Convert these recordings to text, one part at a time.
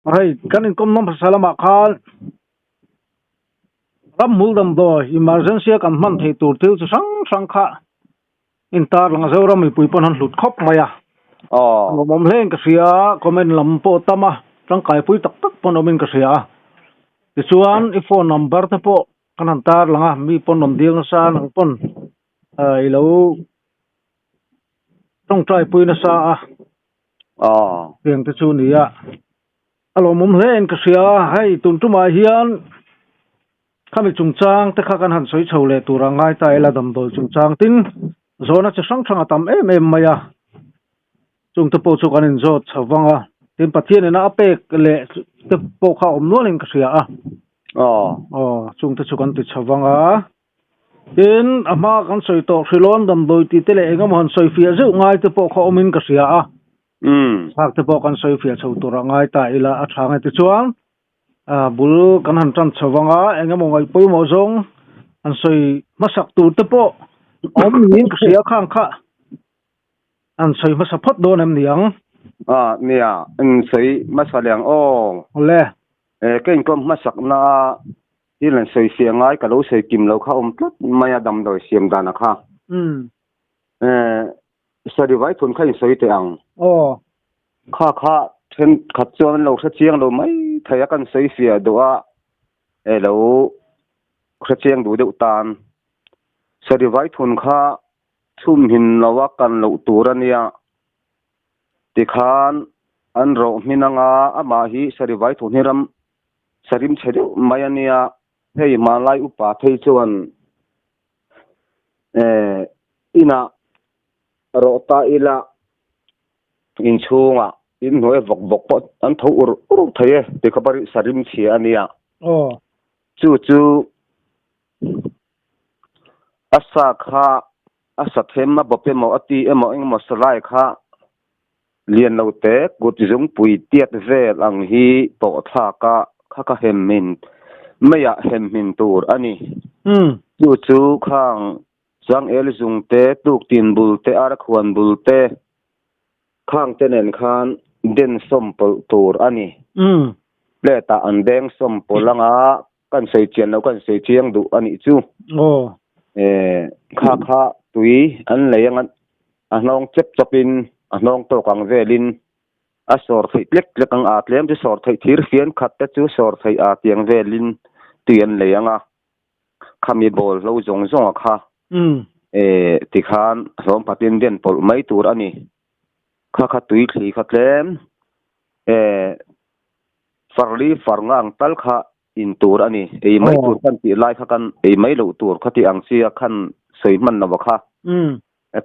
Hey, kanin kom nom salama khan ram muldam do emergency kan man thei tur tiu chu sang kha intar lang zo ram pui pon han hlut khop maya mom hleng ka sia comment lam po tama tang kai pui tak tak pon omin ka sia ti chuan I phone number te po kan han tar langa mi pon nom ding sa nang pon ai lo tong trai pui na sa tiang te chu ni ya alo mom hleng ka sia hai tum tu ma hian khami chungchang te kha kan han soi chhole turangai ta ela dam dol chungchang tin zona che sang thanga tam em maya chung te po chu kan in zot chawanga tin pathian na apek le te po kha om nualin ka sia chung te chu kan ti chawanga tin ama kan soi to thrilon dam doi ti te le engam han soi fia zu ngai te po kha omin ka sia hak te po kan soi fia chho turangai ta ela a thanga ti chuang bul kan han chan chawanga engemaw ngai poi mo zong an soi masak tu te po om nin ka sia khang kha an soi masa phot don em niang nia an soi masaliang le ken kom masak na ilan soi sia ngai ka lo sei kim lo kha tlat maya dam doi siam dana kha sari vai thun kha soi te ang kha then khat chuan lo kha chiang lo mai thaya kan soi sia doa lo kha chiang du deuh tan sari vai thun kha thum hin lawa kan lo turania ti khan an ro minanga ama hi sari vai thun hiram sarim chhedu mayania hei malai upa thei chuan ina ro ta ila in chunga in noi vok pot an tho ur thaye te khabari sarim chi ania chu asa kha asa thema bope mo ati emo eng masalai kha lian lo te gut jung pui tiat vel ang hi to tha ka kha hem min maya hem min tur ani chu khang jang el jung te tuk tin bul te ar khwan bul te khang tenen khan den som pol tur ani le ta an deng som polanga kan sei chen lo kan sei chiang du ani chu kha tui an leyang anong chep chopin anong to kang velin asor thei plek ang atlem ti sor thei thir fian khat te chu sor thei a tiang velin tian leyanga khami bol lo jong kha ti khan rom patin den pol mai tur ani kha tui thli kha tlem farli farngang tal kha in tur ani ei mai tur kan ti lai kha kan ei mai lo tur kha ti ang sia khan sei man na wa kha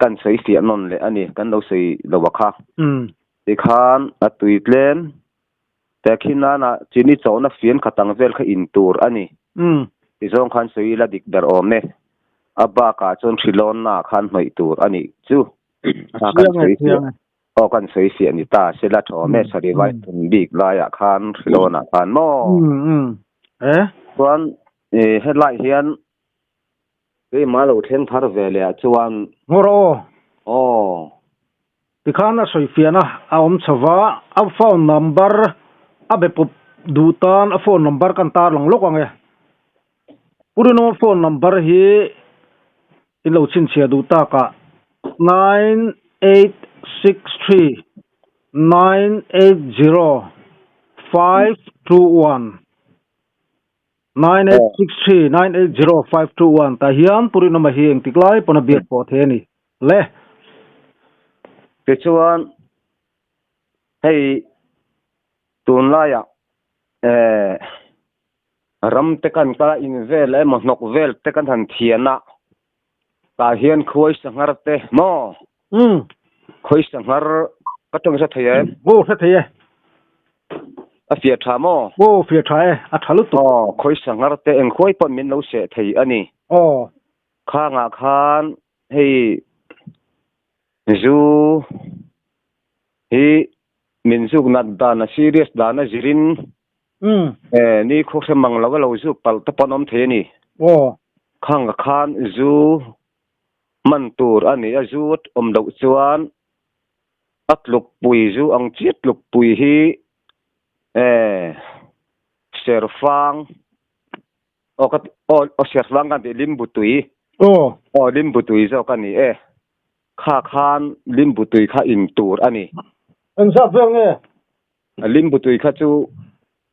kan sei sia non le ani kan lo sei lo wa kha ti khan atui tlem te khina na chini chona fian khatang vel kha in tur ani ti zong khan sei la dik dar om ne aba ka chon thilon na khan mai tur ani chu kan sei sia ni ta sela tho me sari vai thun big la ya khan thilona khan mo chuan headline hian cái má lầu thiên thar về lệ chuan ngoro ti khana soi fiana a om chawa a phone number a be pup dutan a phone number kan tar long lokange purino phone number hi in lo chin chia du ta ka 9863 980 521 9863 980 521 ta hian purino ma hi eng tiklai pona biak po the ni le ke chuan hei tun la ya ram te kan ta in vel emo nok vel te kan han thiana ta hian khoi sangar te mo khoi sangar ka tong sa theye sa theye a fia tha mo fia tha a thalu to khoi sangar te eng khoi pon min lo se thei ani khanga khan hei zu hi min zuk na dana serious dana zirin ni khok se mang lawa lo zu pal ta panom the ni khanga khan zu man tur ani a zut om do chuan atluk pui zu ang chiat luk pui hi serfang o serfang kan lim butui lim butui zo kan ni kha khan lim butui kha in tur ani anh sa phèn nghe lim butui kha chu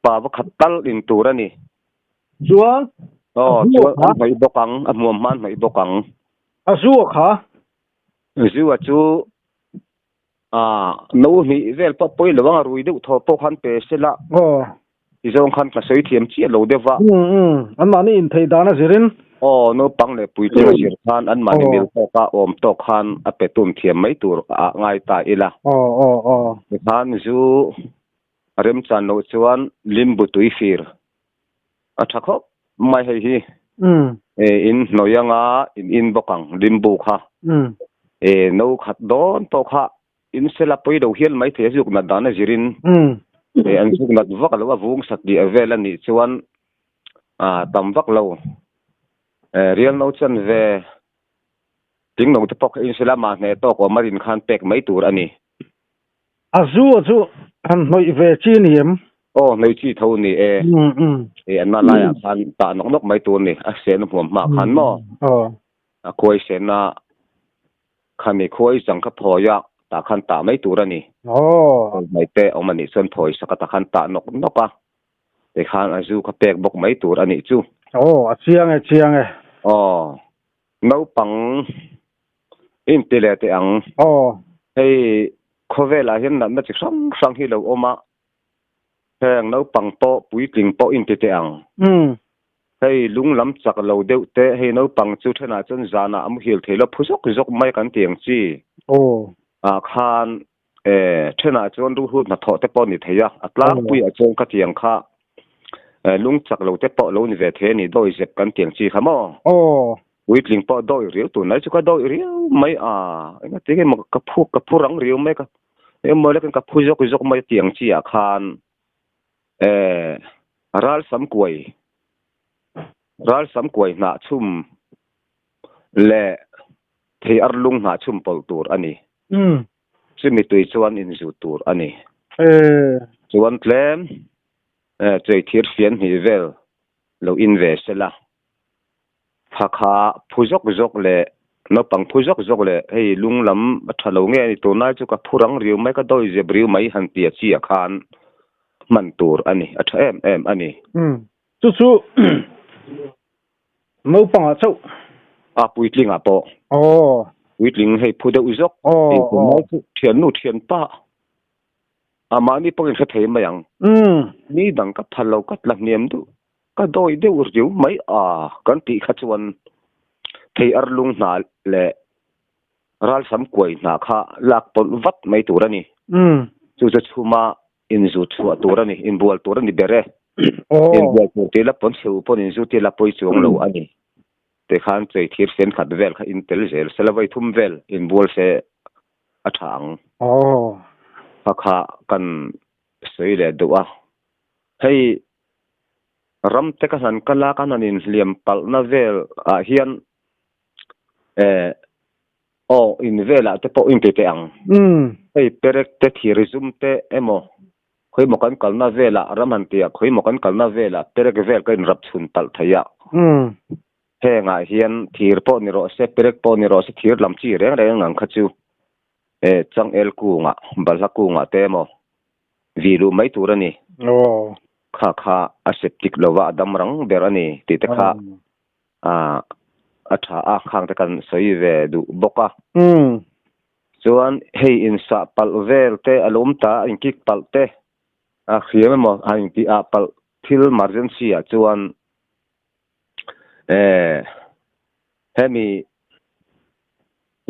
pa va khatal in tur ani chuan chuan an mai bokang a muam man mai bokang a su kha zuwa chu no mi vel pa poi lawang rui de tho po khan pe sela izong khan ka soi thiam chi lo dewa an mani in thei dana sirin no pang le pui te sir khan an mani mil to ka om to khan a petum thiam mai tur a ngai ta ila khan zu rem chan no chuan limbu tui fir a thakho mai hei hi in noyanga in bokang limbu kha no khat don to kha in sela poi do hial mai the juk na dana jirin an juk na vak lo avung sak di avel ani chuan tam vak lo real no chan ve ting no te pok in sela ma ne to ko marin khan pek mai tur ani azu an noi ve chin hiam noi chi tho ni an ma la ya khan ta nok mai tur ni a sen hom ma khan mo a khoi sen na khami khoi jang kha phoya ta khan ta mai tur ani mai te omani son phoi sakata khan ta nok pa te khan azu kha pek bok mai tur ani chu a chiang e no pang in tele te ang hei khovela hian na chi sang hi lo oma heng no pang to pui tling po in te ang hei lung lam chak lo deuh te hei no pang chu thena chon zana am hil thelo phusok jok mai kan tiang chi khan thena chon ru hu na tho te po ni theya atlang pui a chong ka tiang kha lung chak lo te po lo ni ve the ni doi zep kan tiang chi khamo uitling po doi riu tu nai chu ka doi riu mai nga te ke ka phu rang riu mai ka mo le kan ka phu jok mai tiang chi a khan ral sam kuai na chum le thei ar lung na chum pol tur ani chimi tui chuan in zu tur ani chuan tlem chei thir fian hi vel lo in ve sela phakha phujok jok le no pang phujok jok le hei lunglam thalo nge ni to na chu ka phurang riu mai ka doi je briu mai han tia chi a khan man tur ani atha em ani chu no pang a chau puitling a po puitling hei phude uzok thian pa amani pangin kha thei mayang ni dang ka phalo ka tla niam du ka doi de urju mai kan ti kha chuan thei ar lung na le ral sam koi na kha lak pon vat mai turani chu chuma in zu chu turani in bual turani bere in bual tu te la pon seu pon in zu te la poi chuang lo ani te khan chei thir sen khat vel kha in tel zel selawai thum vel in bual se athang kha kan sei le duwa hei ram te ka han kala kananin liam pal na vel hian in vela te po in te ang hei perek te thirizum te emo khoi mokan kalna vela raman tia khoi mokan kalna vela perek vel kan rap chhun tal thaya henga hian thir po ni ro se perek po ni ro se thir lam chi reng ngang khachu chang el kunga balha kunga te mo viru mai turani kha aseptic lova damrang berani ti te kha atha khang te kan soi ve du boka chuan hei in sa pal vel te alum ta in kik pal te khiam mo in ti pal thil emergency chuan hemi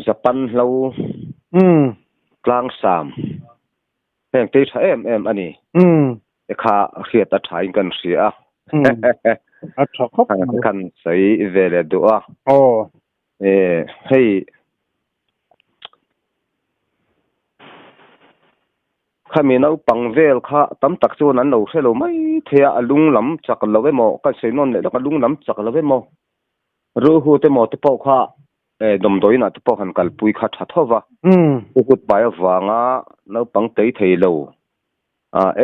japan lo klang sam heng te tha em ani kha khiat a thain kan ria kan sei vele do hei khami no pangvel kha tam tak chu nan lo khelo mai thea alung lam chak lowe mo ka seinon le ka lung lam chak lowe mo ru hu te mo te po kha dom doina te po han kal pui kha tha thowa ukut bai wanga no pang tei thei lo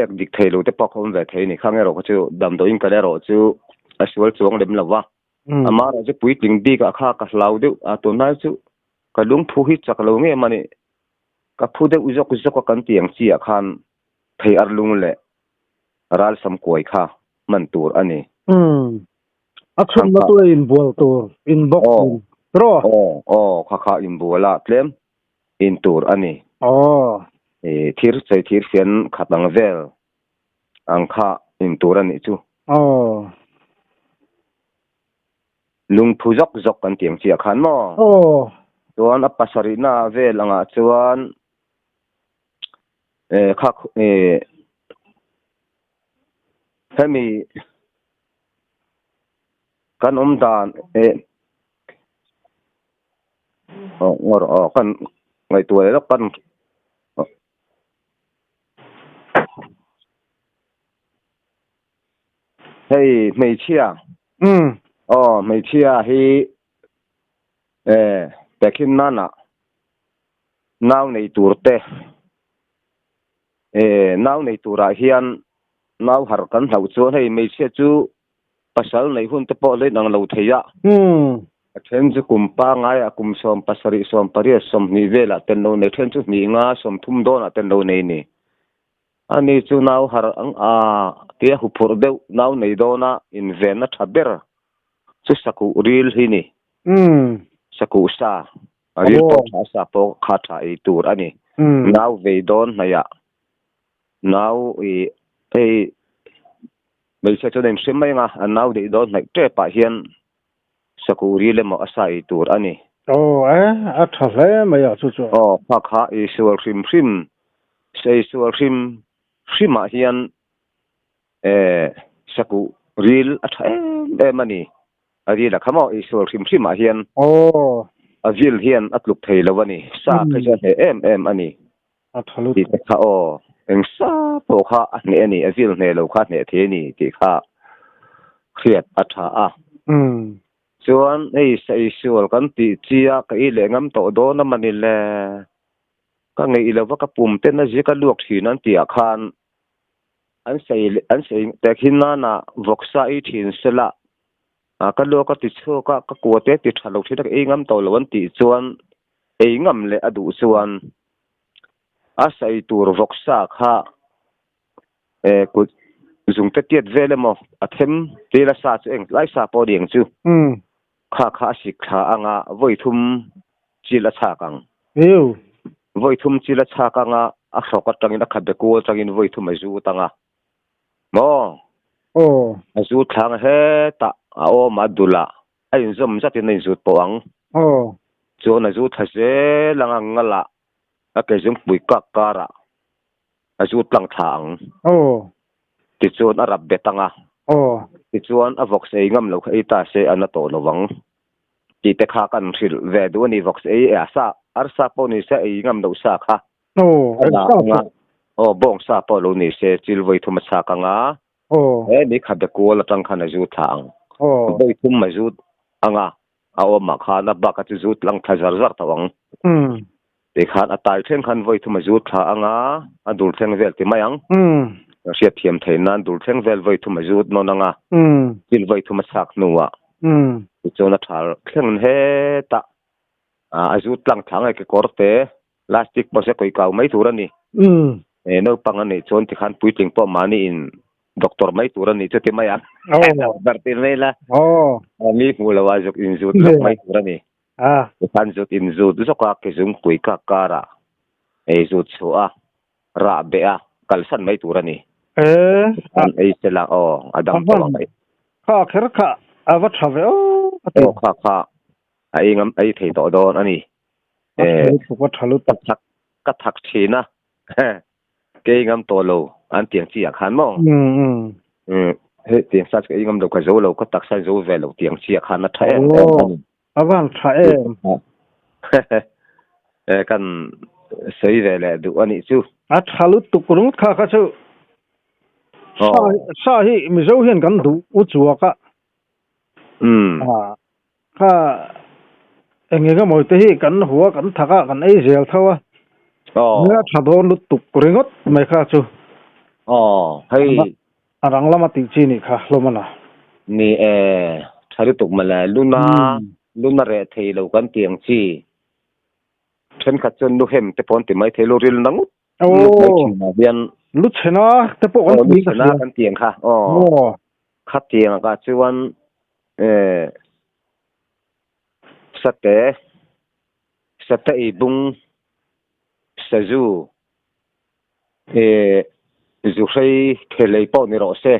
ek dik thei lo te pok hom ve thei ni khange ro chu dam do in ka le ro chu aswal chuang lem lawa ama ra chu pui ting bi ka kha ka hlau deuh a to nai chu ka lung phu hi chak lo nge mani ka phu de uzok uzok kan tiang chi a khan thei ar lung le ral sam koi kha man tur ani action na to in bol tur in box ro kha in bola tlem in tur ani thir chei thir fian khatang vel ang kha in tur ani chu lung phu jok jok kan tiang chi a khan mo chuan a pasari na vel anga chuan kha hemi kan dan ngor kan ngai tu le kan hey mei chia mei chia hi takin nana naw nei turte naw nei tura hian naw har kan hlau chu hei mei chia chu pasal nei hun te po le nang lo theia then chu kumpa ngai a kum som pasari som pari som ni vela ten no nei then chu ni nga som thum don a ten no nei ni ani chu naw har ang te hu phur deu naw nei dona in ven na thaber chu saku ril hi ni saku sa ril po sa po kha tha I tur ani naw ve don na ya naw bây giờ cho nên xem mấy nga anh nào để đó này trẻ bà hiền saku ri le mo asai tur ani a thale mai a chu chu pa kha isual rim sei sual rim a hian saku ril a thae mani ari la khamo isual rim a hian a vil hian atluk thei lawani sa khaja he em ani a thalu ti kha eng sa po kha ne ani a vil ne lo kha ne the ni ti kha khiat a tha a chuan sei sual kan ti chia ka I le ngam to do na mani le ka ngei lo ka pum te na ji ka luak thin an ti a khan an sei te khin na voksa I thin sela ka lo ka ti chu ka ko te ti thalo thina ka ngam to lo an ti chuan ngam le adu chuan a sei tur voksa kha ku zung te tiat vele mo athem te la sa chu eng lai sa po ding chu kha sik kha anga voithum chila chakang voithum chila chakanga a hroka tangin a khabe ko tangin voithum azu tanga mo azu thang he ta o madula ai zom zati nei zut poang chon azu thase langa ngala a ke jung pui ka kara azu tlang thang ti chon arab betanga ti chuan a vox ei ngam lo khai ta se ana to lowang ti te kha kan thil ve du ni vox ei asa arsa po ni se ei ngam lo sa kha bong sa po lo ni se chil voi thuma sa ka nga ni kha de ko la tang khana ju thang voi thum ma ju anga aw ma kha na ba ka chu lang thazar zar tawang te khan atai then khan voi thuma ju tha anga adul theng vel ti mayang sia thiam theinan dul theng vel voi thuma zut no nanga til voi thuma sak nuwa chona thal khleng he ta azut lang thang ke korte plastic bo se koi kaw mai turani no pangani chon ti khan puiting po mani in doctor mai turani choti maya bartin mela mi mula wajok in zut mai turani khan zut in zut zoka ke zum kui ka kara zut choa ra be a kalsan mai turani sela adam tolai kha kher kha ava thave kha ai ngam ai thei to don ani ko thalu ka thak thina ke ngam to lo an tiang chi a khan mo he tiang sa ke ngam do ka zo lo ka tak sa zo ve lo tiang chi a khan na thae avan thae kan sei ve le du ani chu a thalu tukurung kha kha chu sa hi mi zo hian kan du u chuwa ka kha engega moi te hi kan huwa kan thaka kan ei zel thawa nga thadon lu tuk ringot mai kha chu hei arang lama ti chi ni kha lomana ni thari tuk mala luna re thei lo kan tiang chi then khat chon lu hem te pon ti mai thelo ril nang lu mai chi na bian lu chena te po kan lu chena kan tiang kha khat tiang ka chuan sate I bung saju zu sei thelei po ni ro se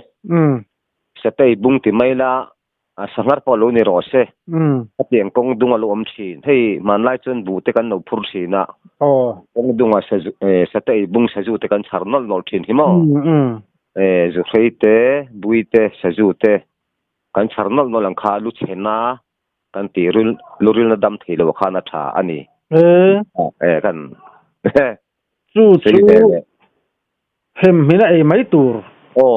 sate I bung ti mai la sangar po lo ni ro se tiang kong dunga lo om chin hei man lai chun bu te kan no phur china kong dunga sate I bung saju te kan charnol nol thin hi mo zu sei te bui te saju te kan charnol no lang kha lu chena kan ti luril na dam thilo khana tha ani kan chu hem mina ei mai tur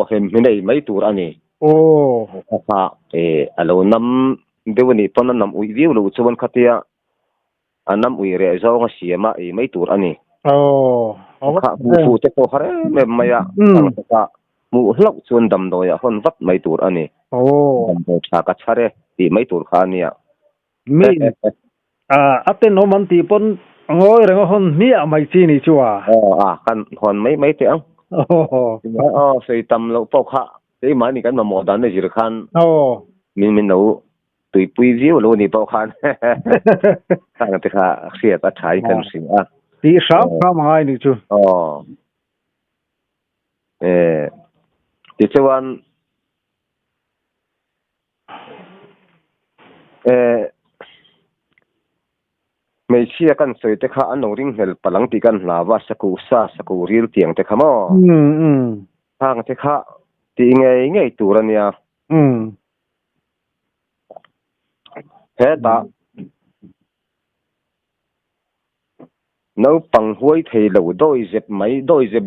hem mina ei mai tur ani kha alo nam dewani pon nam ui viu lo chuan khatia anam ui re zo nga siama ei mai tur ani kha bu fu te ko hare me maya ka mu hlok chuan dam doya hon vat mai tur ani dam do tha ka chare ti mai tur kha ania mi aten no man ti pon ngoi reng hon mi a mai chi ni chuwa kan hon mai te ang sei tam lo po kha ei ma ni kan ma mo dan ne jir khan min no tui pui viu lo ni po khan kan te kha sia ta thai kan sim ti sap kha mai ni chu ti chuan mấy chia kan soi te kha an ring hel palang ti kan lawa saku ril tiang te khamo hang te kha ti ngei turania he ta no pang huai thei lo doi zep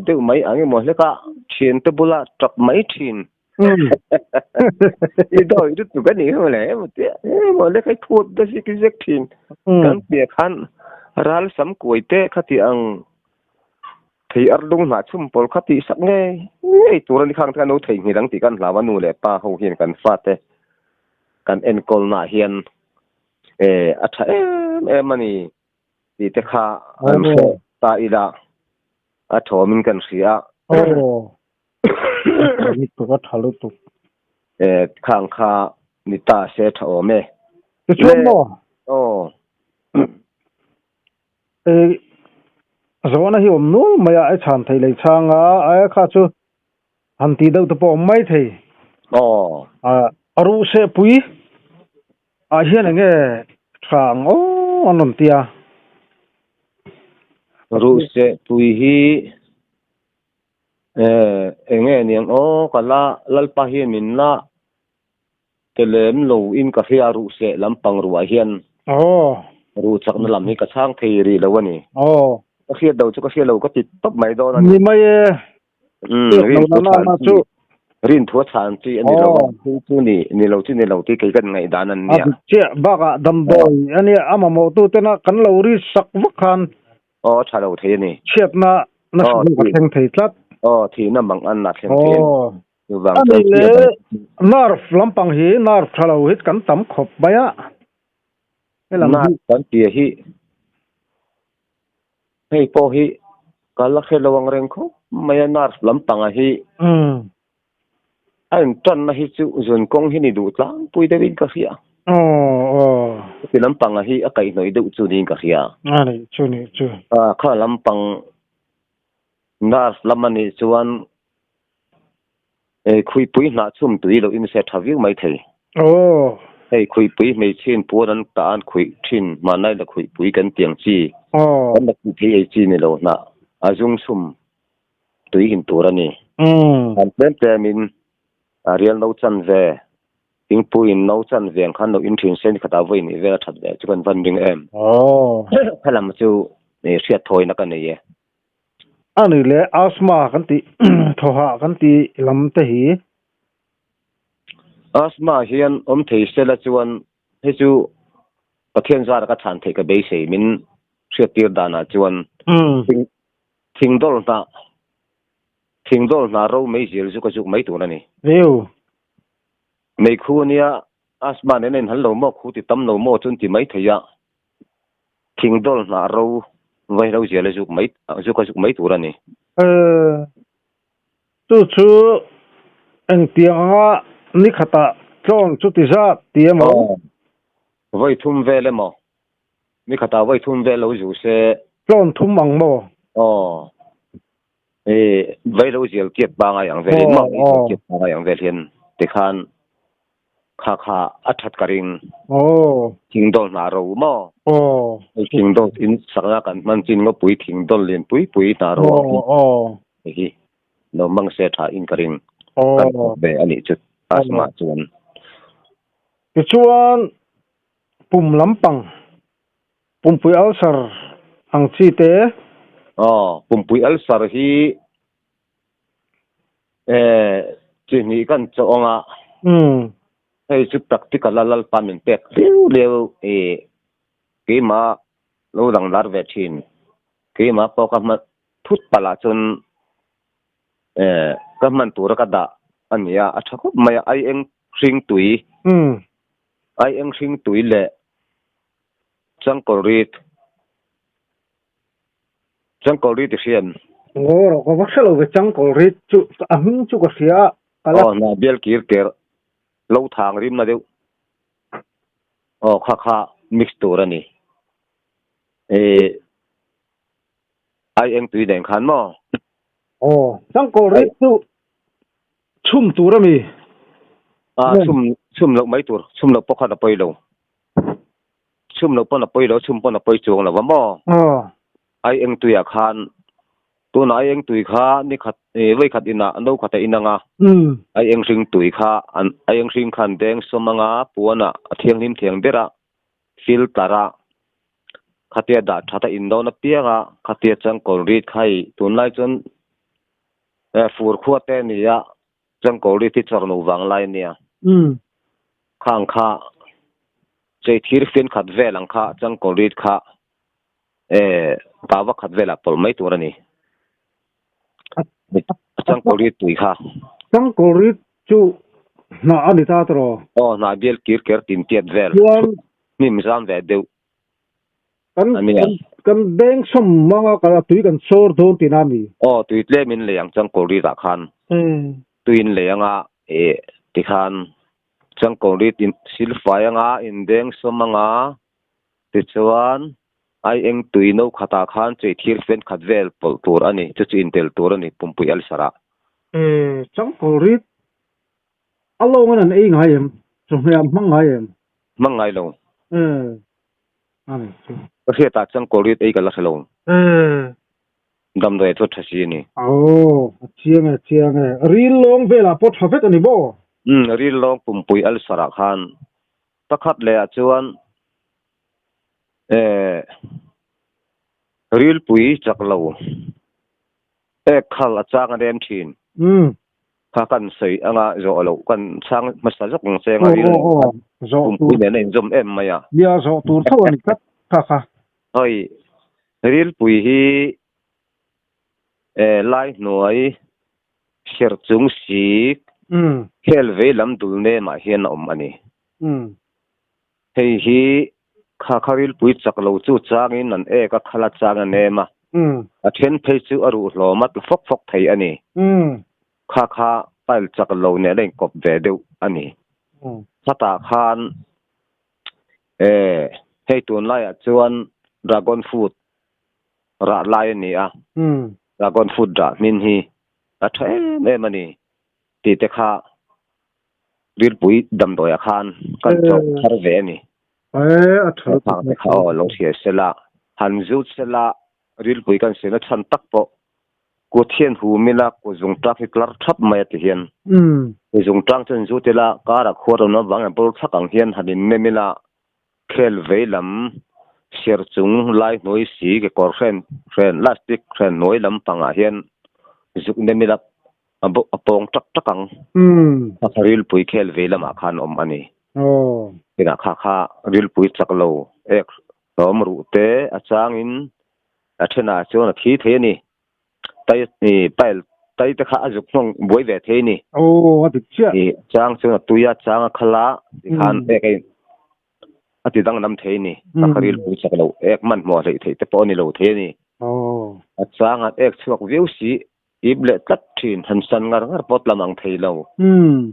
deu mai ange mo le ka thien te bula tak mai thin I doi du tu kan ni ho le mo te mo le kai thut da si ki zek thin kan pia khan ral sam koi te khati ang thei ar lung na chum pol khati sak nge ei turan khang kan no thei ngi dang ti kan lawa nu le pa ho hian kan fa te kan en kol na hian atha mani ti te kha an se ta ila a thomin kan sia ni to ka thalu tu khang kha ni ta se tho me chu mo zona hi om nu maya ai chan thei lei changa ai kha chu han ti deuh te po mai thei aru se pui a hian nge thang anon tia ru se pui hi enge niang kala lalpa hi min la telem lo in ka hia ru se lampang ruwa hian ru chakna lam hi ka chang thei ri lawani ka hia do chu ka hia lo ka ti top mai do na ni mai rin thua chan chi ani lo chu ni lo ti kai kan ngai danan nia che baga dam boy ani ama mo tu tena kan lo ri sak wakhan chalo thei ni chet na su ka theng thei tlat thi na mang an na theng theng tu wang ani le narf lampang hi narf thalo hit kan tam khop baya elam kan ti hi hei po hi kala khelawang reng kho maya narf lampang hi anh chân na hi chu zon kong hi ni du tlang pui de win ka khia ti lampang hi a kai noi du chu ding ka khia ani chu ni chu kha lampang nas lamani chuan khui pui na chum tui lo in se thaviu mai thei hei khui pui mei chin puan ta an khui thin ma nai la khui pui kan tiang chi kan la khui ei chi ni lo na azung sum tui hin turani an plan min ariel no chan ve ting puin no chan veng khan no in thin sen khata voi ni ve that ve chuan van ding em khalam chu ne sia thoi na kan ye ani le asma kan ti thoha kan ti lam te hi asma hian thei sela chuan he chu pathian zar ka than thei ka be sei min sia tir dana chuan thing dol ta thing dol na ro mấy giờ chú có chú mấy tuổi này view mấy khu nia asma nên hắn lâu mò khu thì tâm lâu mò chân thì mấy thời ya thing dol na ro vậy đâu giờ là chú có chú mấy tuổi này chú anh tiếng á ní khata chọn chú tí ra tiếng mà vậy thum về lên mà ní khata vậy thum về lâu chú sẽ chọn thum măng mà vậy đâu giờ kiệt ba ngày ang về lên mà kiệt ba ngày ang về lên để khan khá ắt thật cả ring thing dol na ro mà thing dol in sáng ra kan man chin ngó bụi thing dol liền bụi na ro hi no mang sẽ thả in cả ring về anh ấy chút asma chuan cái chuan pum lampang pum pui alsar ang chi te pum pui alsar hi chi ni kan chonga hay chút practical lal pa min pek leo ke ma lo dang lar ve thin ke ma po ka ma thut pala chun ka man tur ka da ania a thako mai ai eng sing tui ai eng sing tui le changkol rit hian ro ko vaksalo ve changkol rit chu ahung chu ko sia kala na bel kir ker lo thang rim na deu kha mix tur ani ai eng tui den khan mo changkol rit chu chum tur mi chum lo mai tur chum lo pokha na poi lo chum lo pon na poi lo chum pon na poi chuang la wa mo ai eng tui a khan tu na ai eng tui kha ni khat voi khat ina no khata inanga ai eng ring tui kha ai eng ring khan deng somanga puana thiang nim thiang dera fil tara khatia da thata indo na pianga khatia changkol rit khai tun lai chon fur khuate ni ya changkol rit ti chorno wang lai nia khang kha chei thir fin khat velang kha changkol rit kha bawa khat vela pol mai turani changkol rit tui kha changkol rit chu na ani ta tro na biel kir tin tiat vel mi mizan ve deu kan beng som manga kala tui kan sor don tinami tui tle min le yang changkol rit a khan tuin le anga ti khan changkol rit in silfai anga in deng somanga ti chuan ai eng tui no khata khan chei thir fen khat vel pol tur ani chu intel tur ani pumpui al sara changkol rit along an ei ngayem chungya mangai lo ani cái ta changkol rit ei kala salo dam doi thot thasi ni chiang ril long vela pot hafet ani bo ril long pumpui al sara khan takhat le a chuan ril pui chaklo khal achang rem thin kha kan sei anga zo lo kan chang masa jok ng se nga ril zo pumpui ne nei zom em maya bia zo tur thawani kha hoi ril pui hi lai noi sher chung sik khel ve lam dul ne ma hian om ani hei hi kharil pui chaklo chu changin an ka khala changa ne ma a then phei chu aru hlomat fok thei ani kha pal chaklo ne leng kop ve deu ani khata khan hei tun lai a chuan dragon fruit ra lai ni a dragon fruit da min hi a the mani ti te kha ril pui dam doi a khan kan chok thar ve ni lo thia sela han zut sela ril pui kan sena chan tak po ko thien hu mina ko zung traffic lar thap mai ti hian ko zung tang chen zu tela kara khor na wang bol thakang hian hanin memila khel veilam sher chung lai noi si ke kor fen plastic fen noi lam panga hian zuk nemila apong takang ril pui khel veilam a khan om ani ina kha ril pui chaklo ek rom ru te achangin athena chona thi the ni tai sai te kha azuk nong boi ve the ni ô ati chia chang chu tuya chang khala khan ek ati dang nam the ni takaril pu chak lo ek man mo rei the te po ni lo the ni ô chang ek chuak view si ible tat thin han san ngar pot lamang thei lo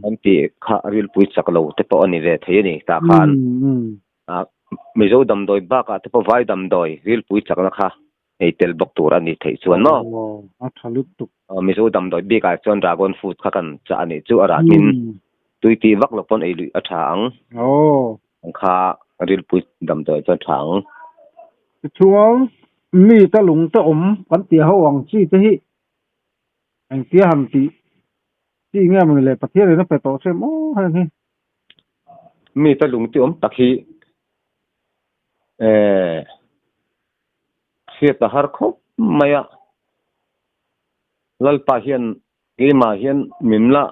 anti kha ril pu chak lo te po ni ve the ni ta khan mizo dam doi ba ka te po vai dam doi ril pu chak na kha ei tel bok tur ani thei chuan no a thalut tu mizo dam doi bi ka chon dragon fruit kha kan cha ani chu ara min tuiti vak lo pon ei lui a thang ô kha ril pu dam doi cha thang chuang mi ta lung ta kan tia ho ang chi te hi anh tia ham ti chi nghe mình le pathian nó phải tổ xem ô hay hi mi ta lung ti takhi khiết ta har khop maya lalpa hian ma hian mimla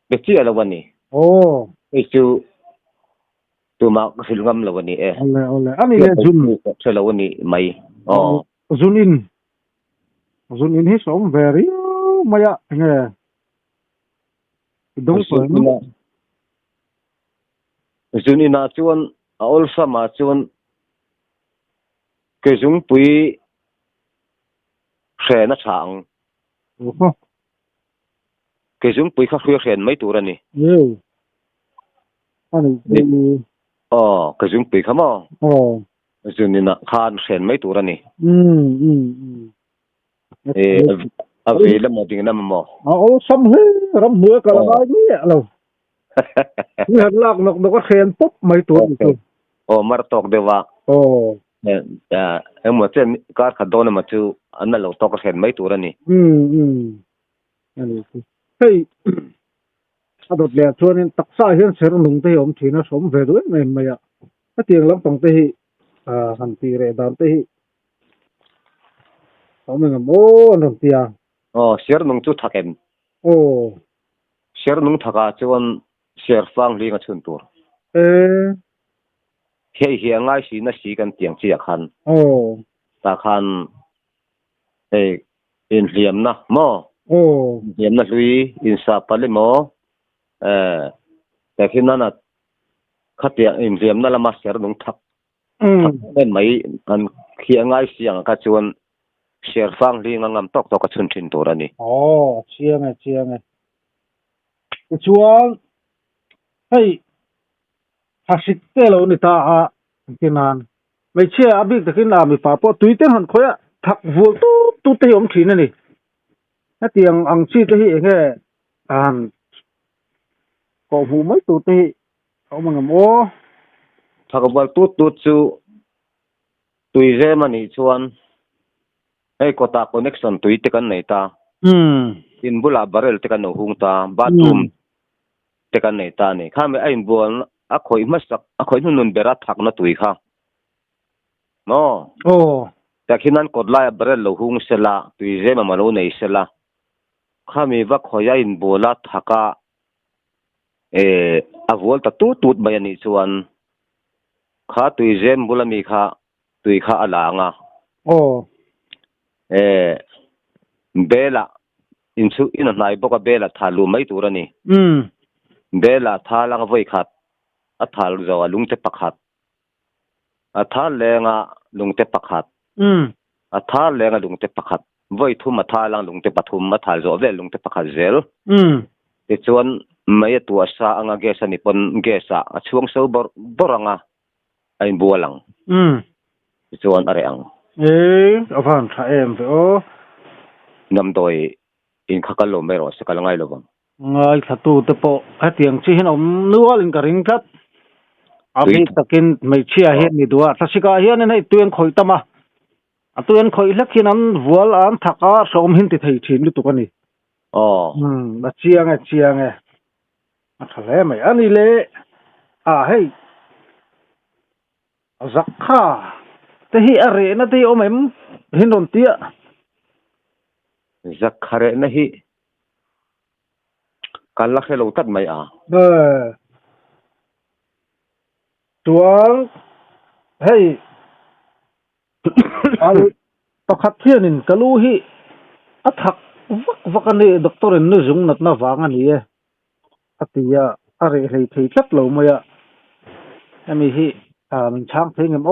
be chi alawani ô ei chu tuma silgam lawani ole ani le jun chelawani mai jun in hi som very maya nghe dong so jun ina chuan ol sama chuan ke jung pui khena chang ô ke jung pui kha khue khen mai turani nhiều anh ke jung pui khama ô jun ina khan khen mai turani ave la mo ding na mo ô sam he ram mưa cả là bao nhiêu lâu như hạt lạc nó có khen pop mấy tuổi mar tok dewa ô em mo chen kar khadon ma chu an lo tok khen mai turani hey adot le chuan taksa hian ser nung te om thina som ve do mai mai a tiang lam tong te hi han ti re dan te hi om ngam o non tia ser nung chu thaken ô ser nung thaka chuan ser fang li nga chun tur hi ngai si na si kan tiang chi khan ô ta khan in liam na mo ô liam na lui in sa pale mo ta khina na khatia in liam na lama ser nung thak ben mai an khi ngai si ang ka chuan ser fang li nga ngam tok tok ka chun thin tur ani chiang chuan hey hasik te lo ni ta a kinan mai che abi takin la mi pa po tuite han khoya thak vul tu te om thin ani na tiang ang chi te hi nge an ko hu mai tu te om ngam o thakabal tu chu tuize mani chuan ei kota connection tuite kan nei ta in bula barrel te kan hung ta bathroom te kan nei ta ni khame ain bol a khoi masak a khoi nun bera thak na tui kha no takhinan kodla barrel lo hung sela tuize ma malo nei sela khame va khoya in bola thaka a vol ta tut bayani chuan kha tuize bulami kha tui kha alanga bela insu ina nai boka bela thalu mai turani bela thalang voi khat a thal zawa lungte pakhat a thal lenga lungte pakhat a thal lenga lungte pakhat voi thum a thalang lungte pathum ma thal zo vel lungte pakhat zel te chuan mai tu sa anga gesa ni pon gesa a chuang so boranga ain bualang chuan are ang avan tha em ve o nam doi in khakalo mero sakal ngai lovang ngai thatu te po atiang chi hin om nual in karing khat abi takin mai chia he ni duwa thasika hian nei tuen khoi tama atuen khoi lakhin an vual an thaka som hin ti thei thin lu tukani na chiang e a thale mai ani le hei zakha te hi are na te omem hinon tia zakhare na hi kala khelo tat mai tuang hey al pakhat hianin kalu hi athak vak ani doctor in nu zung nat na wang ani e atia are hlei thei tlat lo maya ami hi min chang theng em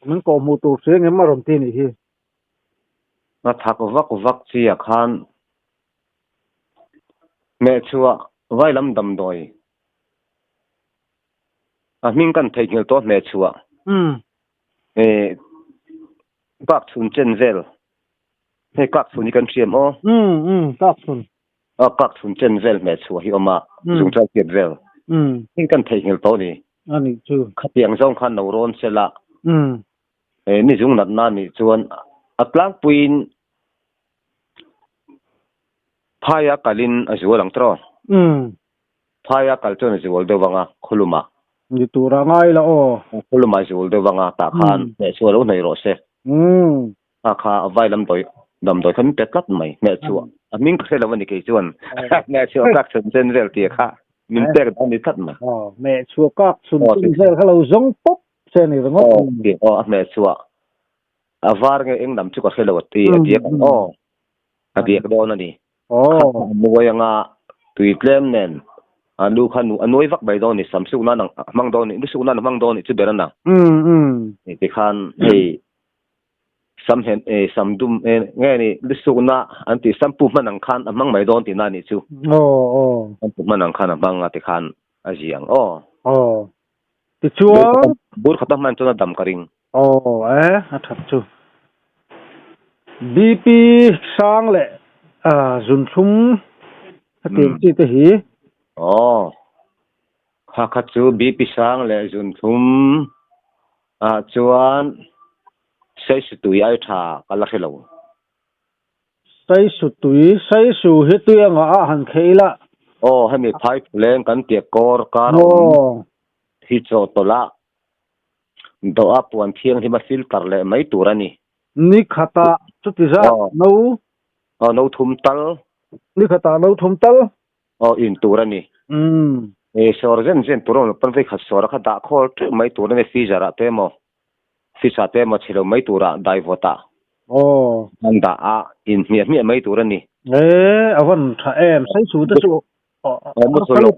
min ko mu tu seng em maron ti ni hi na thak vak chi a khan me chua vai lam dam doi a min kan thei ngel to me chua các thun chen vel hay các thun ni kan thiam các thun các thun chen vel me chua hi oma dùng tra kiệt vel min kan thei ngel to ni ani chu khatiang zong khan no ron sela ni dùng nat na ni chuan atlang puin phaya kalin azualang tro phaya kalchon azual dewanga khuluma ni tura ngai la o khuluma azual dewanga ta khan me chua lo nei ro se a kha vai lam doi khan petlat mai me chua a ming khre lawani ke chuan me chua kak chen chen vel ti kha min tek dan ni that ma me chua kak sun tin vel khalo zong pop se ni ngo ti me chua a var nge eng nam chu ka khelo ti a ti do na ni nuayanga tui tlem nen anu khanu anoi vak bai do ni samsu na nang mang do ni su na mang do ni chu berana ni ti khan hei sam hen samdum nge ni su na anti sampu manang khan amang mai don ti na ni chu sampu manang khan amang ati khan ajiang ti chuan bur khatam man chu na dam karing athap chu bp sang le zun thum atin chi te hi kha chu bp sang le zun thum chuan sei su tui ai tha kala khelo sei su hi tu anga a han kheila hemi phai leng kan tie kor kar hi cho tola do apuan thiang hi ma filter le mai turani ni khata chu ti za no thum tal ni khata no thum tal in turani sor zen turon pan ve khat sor kha da khol mai turani fi jara te mo fisa te mo chilo mai tura dai vota anda a in mi mai turani awan tha em sai su te su mo solo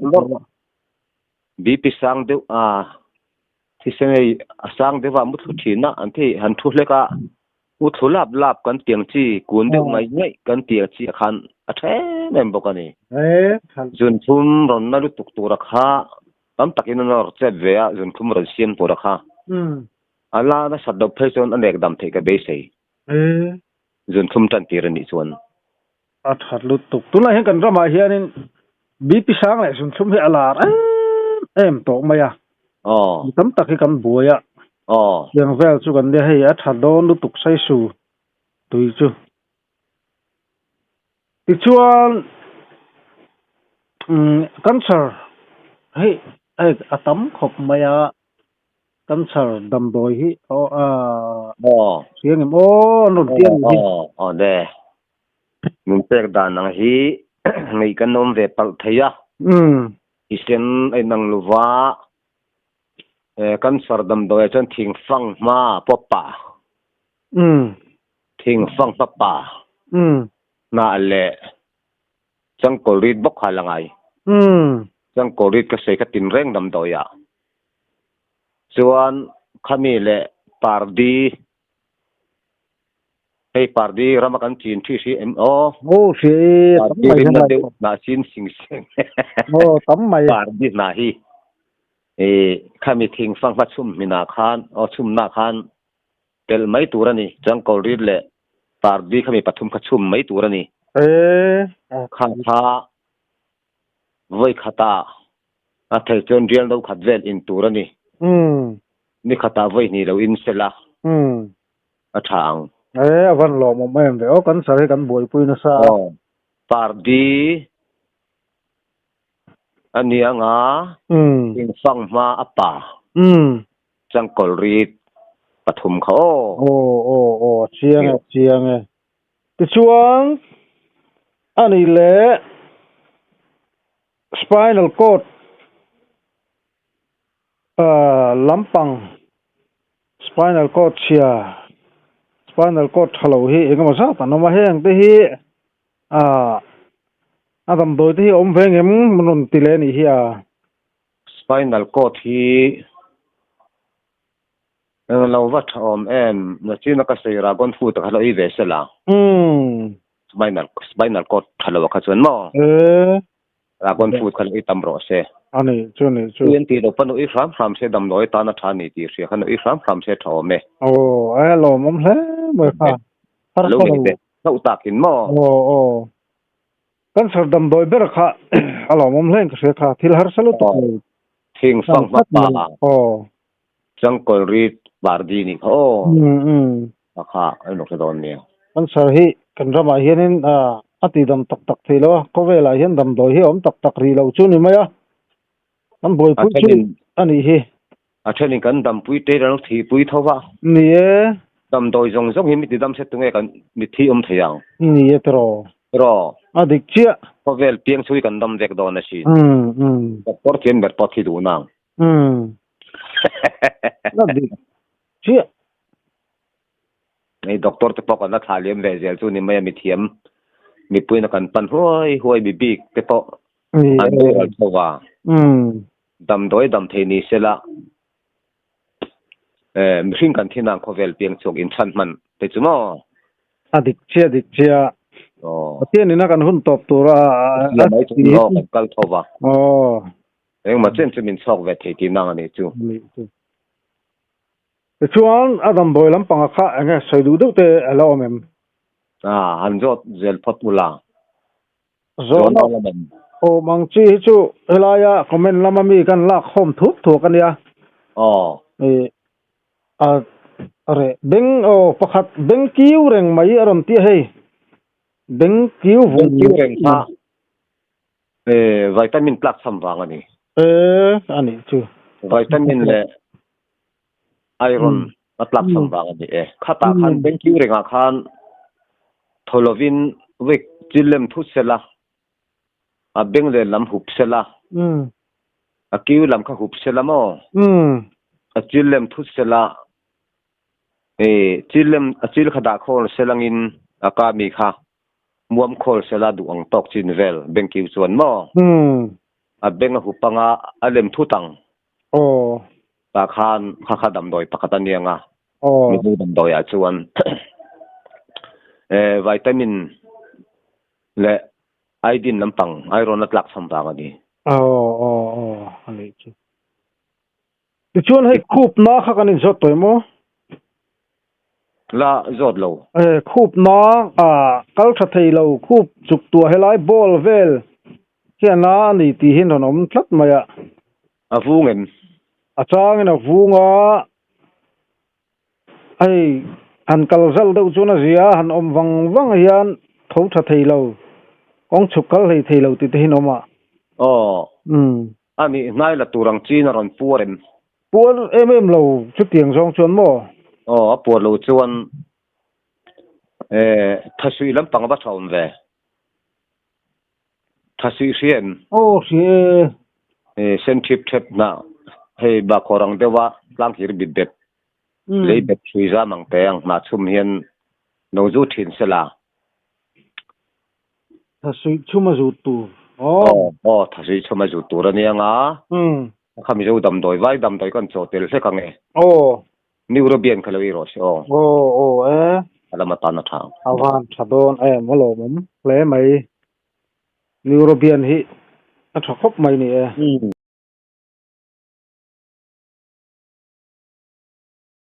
bp sang de thi sengai asang dewa mu thu thina anthi han thu leka u thu lap kan tiang chi kun de ngai ngai kan tia chi khan athe mem bokani jun thum ron na lu tuk tura kha tam takin no che ve a jun thum ron siam tura kha ala na saddo phaichon anek dam thei ka be sei jun thum tan tirani chuan athat lu tuk tu la he kan rama hianin bp sang le jun thum he alar em to maya tam taki kan buaya yang vel chu kan de hei a thadon lu tuk sai su tui chu ti chuan cancer hei atam khop maya cancer dam doi hi siang em non tian hi de min pek dan nang hi ngai kan nom ve pal theya isen ai nang luwa cancer dam doi chan thing fang ma popa thing fang papa na le chang korit bok halangai chang korit ka se ka tin reng dam doya chuan khami le pardi hey pardi ramakan chin thi si si na chin sing sing tam mai pardi na hi khami thing fang fa chum mina khan chum na khan tel mai turani chang korit le pardi khami pathum kha chum mai turani khan kha voi khata a thei chon rial do khat vel in turani ni khata voi ni lo in sela a thang awan lo mo mem de kan sare kan boi pui na sa pardi ani anga in sang ma apa changkol rit pathum kho chiang ti chuang ani le spinal cord lampang spinal cord chia spinal cord hello hi engama sa ta no ma heng te hi Adam doi thì om veng em mình tile ni hi spinal cord hi lo va thom em na china ka sei ra gon fu ta lo i ve sela spinal cord thalo ka chon mo ra gon fu khal i tam ro se ani chuni chu yen ti do panu i ram se dam noi ta na thani ti ri khan i ram se thome lo mom hle mo kha har lo ka ngi be lo ta kin mo kan sar dam doi ber kha alo mom hle ka se kha thil har salu to thing fang ma pa chang kol ri bar di ni kha ai lo don ni kan sar hi kan rama hianin ati dam tak tak thilo ko vela hian dam doi hi om tak tak ri lo chu ni maya an boi pu chu ani hi thenin kan dam pui te ran thi pui thowa ni e dam doi jong jong hi mi ti dam se tunge kan mi thi theyang ni e tro adik chia ko vel piang chui kan dam vek don na si por chen ber pot thi du nang adik chia nei doctor te pok na thalem ve zel chu ni mai mi thiam mi pui na kan pan hoi bi big te po an do al thowa dam doi dam the ni sela mi hring kan thinang ko vel piang chok in chan man te chu mo adik chia tiên ni na kan hun top tura mai chu no kal thowa eng ma chen chu min chok ve the ti nang ani chu chuan adam boy lam panga kha anga soidu du te alo mem han jot zel phot mula zo mang chi chu elaya comment lama mi kan la khom thup thu kan ya are beng pakhat beng kiu reng mai aram ti hei beng kiu reng tha vitamin plus sam wang ani ani chu vitamin le iron plus sam wang ani khata khan beng kiu renga khan tholovin wek chilem thu sela a beng le lam hup sela a kiu lam kha hup sela mo a chilem thu sela chilem a chil khada khol selangin aka mi kha muam khol sela du ang tok chin vel beng kiu chuan mo a beng a hupanga alem thu tang ta khan kha dam doi pakatan nianga mi du dam doi a chuan vitamin le iodine lampang iron atlak sambang ani ani chu ti chuan hei khup na kha kan in zot toi mo la zot lo khup na kal tha thei lo khup chuk tua helai bol vel hiana ni ti hin on om thlat maya avungen achang na vunga ai an kal zal do chuna zia han om wang hian tho tha thei lo ong chukal hei thei lo ti te hin oma ani nai la turang chin ron puarem em lo chu tiang jong chuan mo puar lo chuan thasui lam pang ba thom ve thasui hrian sen thip thep na hei ba korang dewa tlang hir bit bet lei bet chui za mang teng na chum hian no zu thin sela thasui chuma zu tu thasui chuma zu tu ra nianga khami zo dam doi vai dam doi kan chotel se kange neurobian khaloi ro se ala mata na tha awan thadon molo mom ple mai neurobian hi a thakop mai ni